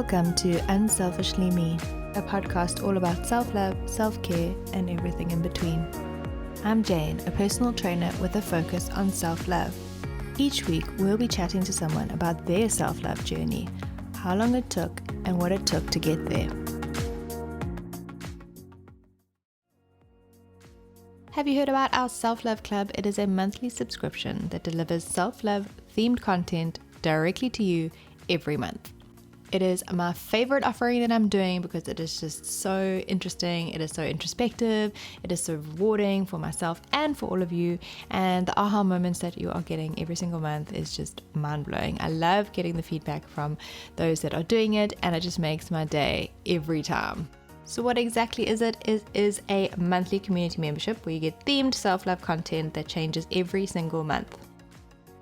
Welcome to Unselfishly Me, a podcast all about self-love, self-care, and everything in between. I'm Jane, a personal trainer with a focus on self-love. Each week, we'll be chatting to someone about their self-love journey, how long it took, and what it took to get there. Have you heard about our Self-Love Club? It is a monthly subscription that delivers self-love themed content directly to you every month. It is my favorite offering that I'm doing because it is just so interesting. It is so introspective. It is so rewarding for myself and for all of you. And the aha moments that you are getting every single month is just mind-blowing. I love getting the feedback from those that are doing it, and it just makes my day every time. So what exactly is it? It is a monthly community membership where you get themed self-love content that changes every single month.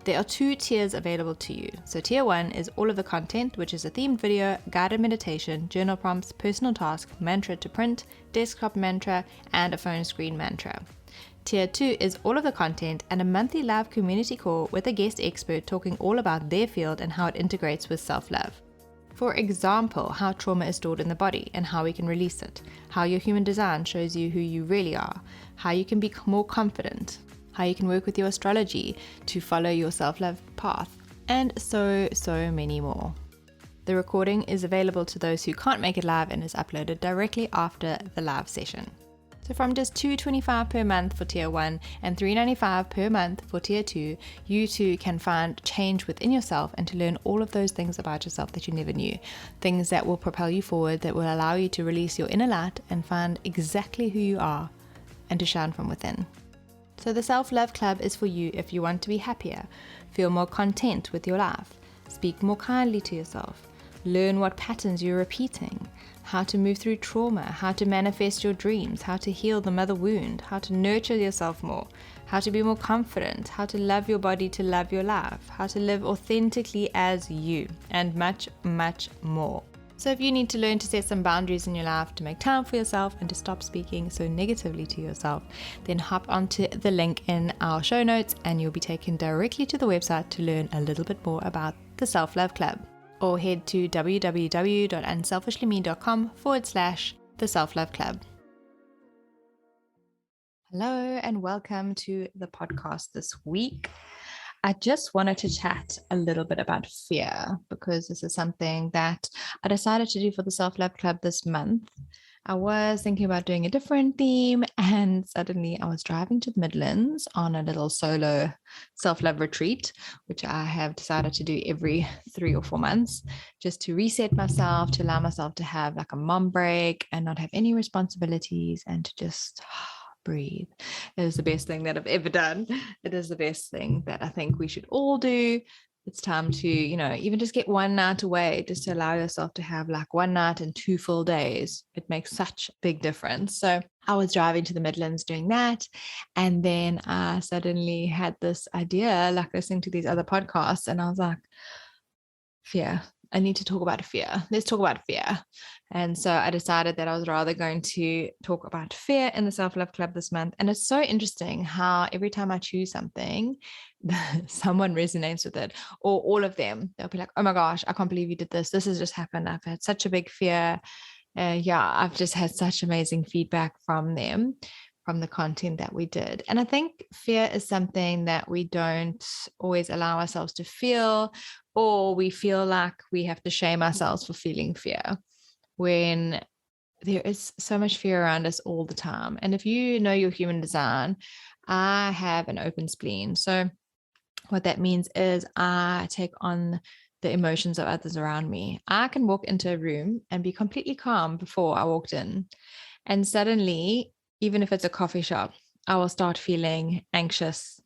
There are 2 tiers available to you. So tier 1 is all of the content, which is a themed video, guided meditation, journal prompts, personal task, mantra to print, desktop mantra, and a phone screen mantra. Tier 2 is all of the content and a monthly live community call with a guest expert talking all about their field and how it integrates with self-love. For example, how trauma is stored in the body and how we can release it, how your human design shows you who you really are, how you can be more confident, how you can work with your astrology to follow your self-love path, and so many more. The recording is available to those who can't make it live and is uploaded directly after the live session. So from just $2.25 per month for tier 1 and $3.95 per month for tier 2, you too can find change within yourself and to learn all of those things about yourself that you never knew. Things that will propel you forward, that will allow you to release your inner light and find exactly who you are and to shine from within. So the Self-Love Club is for you if you want to be happier, feel more content with your life, speak more kindly to yourself, learn what patterns you're repeating, how to move through trauma, how to manifest your dreams, how to heal the mother wound, how to nurture yourself more, how to be more confident, how to love your body to love your life, how to live authentically as you, and much, much more. So if you need to learn to set some boundaries in your life, to make time for yourself and to stop speaking so negatively to yourself, then hop onto the link in our show notes and you'll be taken directly to the website to learn a little bit more about the Self-Love Club. Or head to www.unselfishlyme.com/the Self-Love Club. Hello and welcome to the podcast this week. I just wanted to chat a little bit about fear because this is something that I decided to do for the Self-Love Club this month. I was thinking about doing a different theme and suddenly I was driving to the Midlands on a little solo self-love retreat, which I have decided to do every 3 or 4 months just to reset myself, to allow myself to have like a mom break and not have any responsibilities and to just breathe. It is the best thing that I've ever done. It is the best thing that I think we should all do. It's time to, even just get one night away, just to allow yourself to have like one night and 2 full days. It makes such a big difference. So I was driving to the Midlands doing that. And then I suddenly had this idea, like listening to these other podcasts. And I was like, fear. I need to talk about fear. Let's talk about fear. And so I decided that I was rather going to talk about fear in the Self-Love Club this month. And it's so interesting how every time I choose something, someone resonates with it, or all of them. They'll be like, oh my gosh, I can't believe you did this. This has just happened. I've had such a big fear. I've just had such amazing feedback from them, from the content that we did. And I think fear is something that we don't always allow ourselves to feel, or we feel like we have to shame ourselves for feeling fear when there is so much fear around us all the time. And if you know your human design, I have an open spleen. So what that means is I take on the emotions of others around me. I can walk into a room and be completely calm before I walked in. And suddenly, even if it's a coffee shop, I will start feeling anxious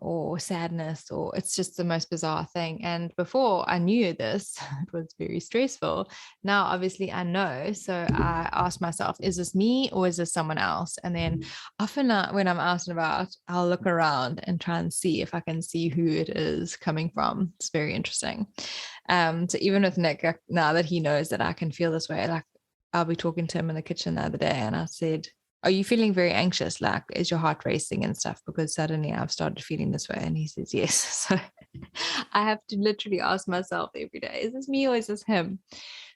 or sadness, or it's just the most bizarre thing. And before I knew this, it was very stressful. Now, obviously, I know. So I ask myself, is this me or is this someone else? And then often when I'm out and about, I'll look around and try and see if I can see who it is coming from. It's very interesting. So even with Nick, now that he knows that I can feel this way, like I'll be talking to him in the kitchen the other day and I said, Are you feeling very anxious? Like, is your heart racing and stuff? Because suddenly I've started feeling this way. And he says, yes. So I have to literally ask myself every day, is this me or is this him?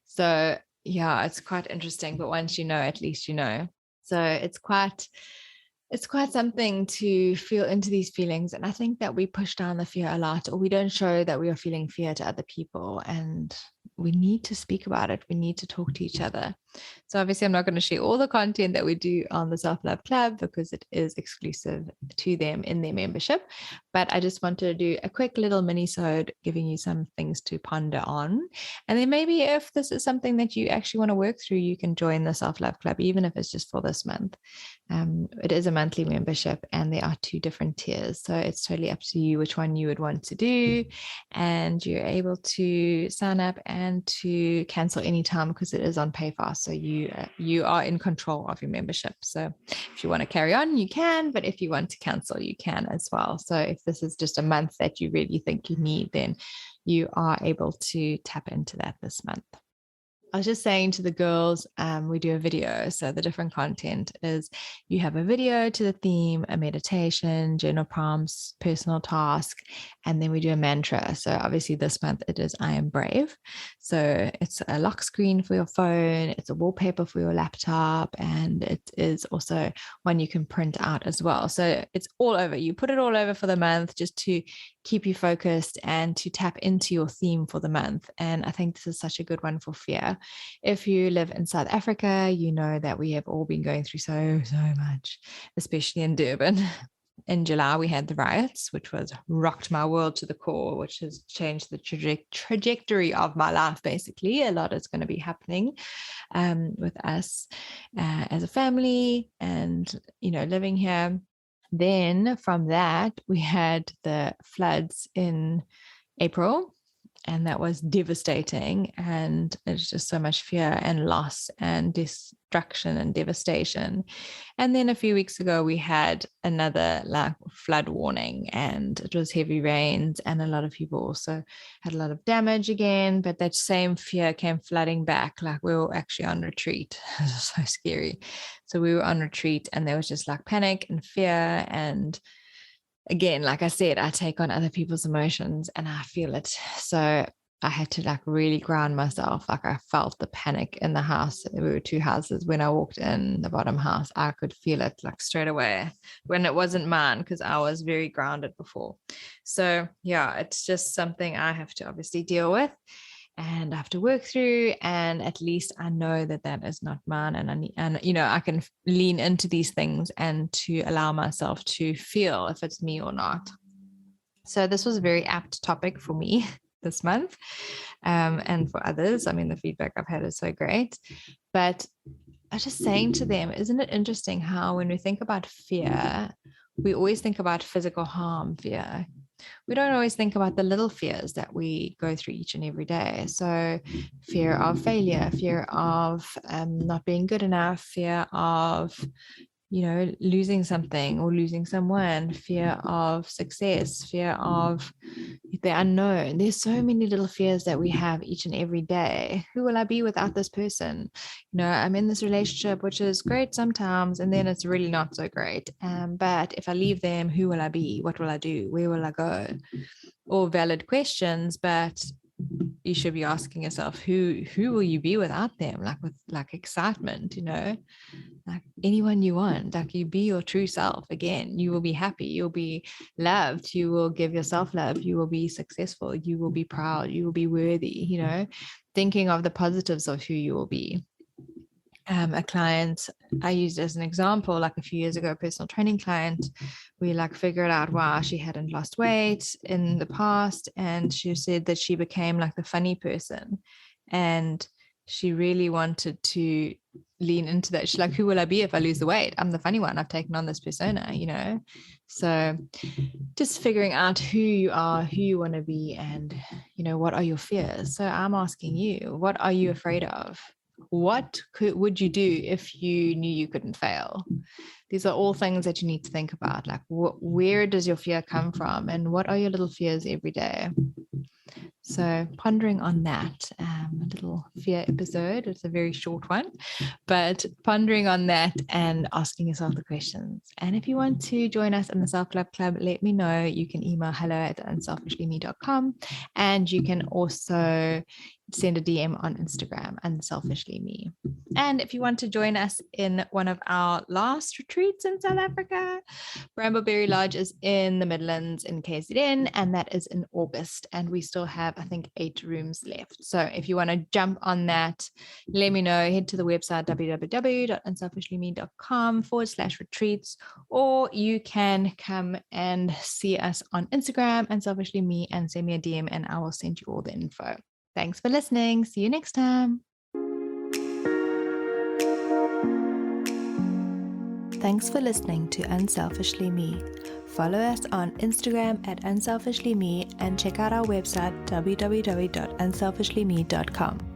So yeah, it's quite interesting. But once you know, at least you know. So it's quite something to feel into these feelings. And I think that we push down the fear a lot, or we don't show that we are feeling fear to other people. And we need to speak about it. We need to talk to each other. So obviously I'm not going to share all the content that we do on the Self Love Club because it is exclusive to them in their membership. But I just wanted to do a quick little mini-sode giving you some things to ponder on. And then maybe if this is something that you actually want to work through, you can join the Self Love Club, even if it's just for this month. It is a monthly membership and there are 2 different tiers. So it's totally up to you which one you would want to do. And you're able to sign up and to cancel anytime because it is on PayFast. So you are in control of your membership. So if you want to carry on, you can, but if you want to cancel, you can as well. So if this is just a month that you really think you need, then you are able to tap into that this month. I was just saying to the girls, we do a video. So the different content is you have a video to the theme, a meditation, journal prompts, personal task, and then we do a mantra. So obviously this month it is I am brave. So it's a lock screen for your phone, it's a wallpaper for your laptop, and it is also one you can print out as well. So it's all over. You put it all over for the month just to keep you focused and to tap into your theme for the month. And I think this is such a good one for fear. If you live in South Africa, you know that we have all been going through so much, especially in Durban. In July, we had the riots, which was rocked my world to the core, which has changed the trajectory of my life, basically. A lot is going to be happening with us as a family and, living here. Then from that, we had the floods in April, and that was devastating. And it's just so much fear and loss and destruction and devastation. And then a few weeks ago, we had another flood warning, and it was heavy rains, and a lot of people also had a lot of damage again. But that same fear came flooding back. Like, we were actually on retreat. It was so scary. So we were on retreat, and there was just like panic and fear. And again, like I said, I take on other people's emotions and I feel it. So I had to really ground myself. Like, I felt the panic in the house. There were 2 houses. When I walked in the bottom house, I could feel it straight away when it wasn't mine, because I was very grounded before. So yeah, it's just something I have to obviously deal with and I have to work through. And at least I know that that is not mine. And I can lean into these things and to allow myself to feel if it's me or not. So this was a very apt topic for me this month, and for others. I mean, the feedback I've had is so great. But I was just saying to them, isn't it interesting how when we think about fear, we always think about physical harm fear. We don't always think about the little fears that we go through each and every day. So fear of failure, fear of not being good enough, fear of losing something or losing someone, fear of success, fear of the unknown. There's so many little fears that we have each and every day. Who will I be without this person? I'm in this relationship, which is great sometimes, and then it's really not so great. But if I leave them, who will I be? What will I do? Where will I go? All valid questions, but you should be asking yourself, who will you be without them? With excitement, like anyone you want. You be your true self again. You will be happy, you'll be loved, you will give yourself love, you will be successful, you will be proud, you will be worthy, thinking of the positives of who you will be. A client I used as an example, a few years ago, a personal training client, we figured out why she hadn't lost weight in the past, and she said that she became the funny person, and she really wanted to lean into that. She's like, who will I be if I lose the weight? I'm the funny one. I've taken on this persona, so just figuring out who you are, who you want to be, and what are your fears. So I'm asking you, what are you afraid of? What would you do if you knew you couldn't fail? These are all things that you need to think about. Where does your fear come from, and what are your little fears every day? So pondering on that, a little fear episode. It's a very short one, but pondering on that and asking yourself the questions. And if you want to join us in the Self Love Club, let me know. You can email hello@unselfishlyme.com, and you can also send a DM on Instagram, unselfishlyme. And if you want to join us in one of our last retreats in South Africa, Brambleberry Lodge is in the Midlands in KZN, and that is in August. And we still have, I think, 8 rooms left. So if you want to jump on that, let me know. Head to the website www.unselfishlyme.com/retreats, or you can come and see us on Instagram, unselfishlyme, and send me a DM, and I will send you all the info. Thanks for listening. See you next time. Thanks for listening to Unselfishly Me. Follow us on Instagram @unselfishlyme and check out our website www.unselfishlyme.com.